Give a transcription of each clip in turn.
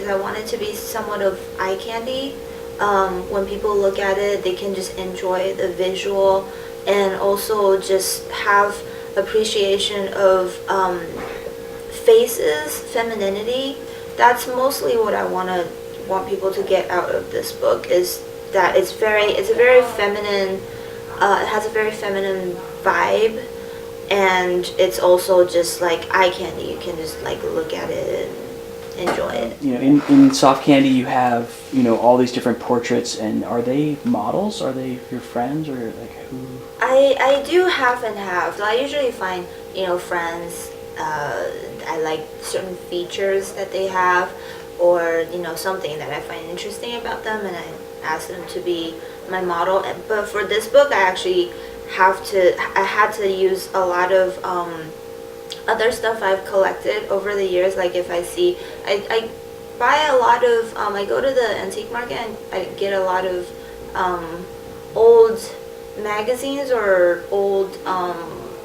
because I want it to be somewhat of eye candy. When people look at it, they can just enjoy the visual and also just have appreciation of faces, femininity. That's mostly what I want people to get out of this book, is that it's a very feminine, it has a very feminine vibe, and it's also just like eye candy. You can just like look at it and enjoy it. You know, in Soft Candy you have, you know, all these different portraits, and are they models? Are they your friends, or like who? I do half and half. So I usually find, you know, friends. I like certain features that they have, or you know, something that I find interesting about them, and I ask them to be my model. But for this book, I actually I had to use a lot of other stuff I've collected over the years. Like if I see, I buy a lot of, I go to the antique market and I get a lot of old magazines or old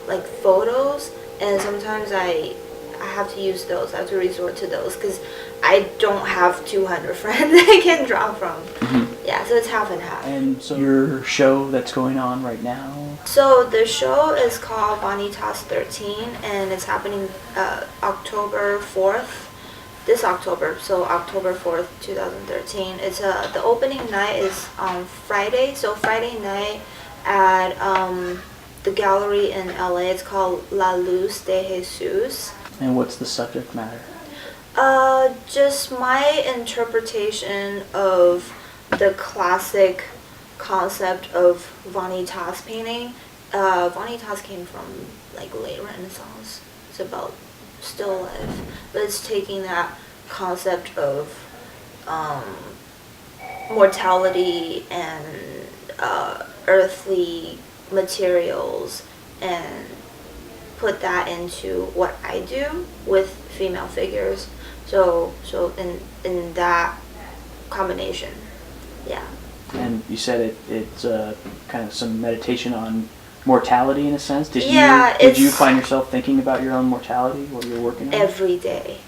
like photos, and sometimes I have to use those. I have to resort to those because I don't have 200 friends I can draw from. Yeah, so it's half and half. And so your show that's going on right now? So the show is called Vanitas 13, and it's happening October 4th, this October, so October 4th, 2013. It's the opening night is on Friday, so Friday night at the gallery in LA. It's called La Luz de Jesus. And what's the subject matter? Just my interpretation of the classic concept of Vanitas painting. Vanitas came from like late Renaissance. It's about still life, but it's taking that concept of mortality and earthly materials and put that into what I do with female figures. So in that combination, yeah. And you said it's kind of some meditation on mortality in a sense. Did you find yourself thinking about your own mortality while you were working on it? Every day.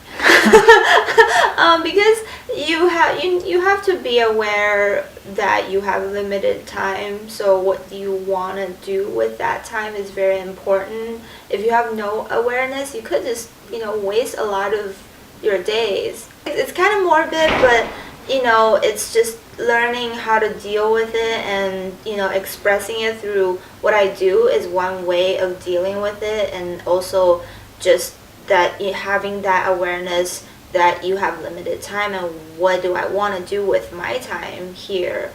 Because you have to be aware that you have limited time, so what you want to do with that time is very important. If you have no awareness, you could just, you know, waste a lot of your days. It's kind of morbid, but you know, it's just learning how to deal with it, and you know, expressing it through what I do is one way of dealing with it, and also just that having that awareness that you have limited time and what do I want to do with my time here.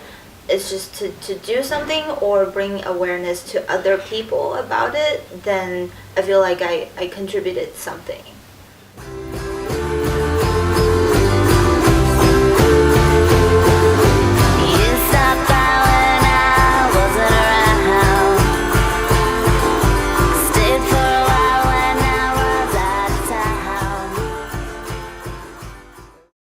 It's just to do something or bring awareness to other people about it, then I feel like I contributed something.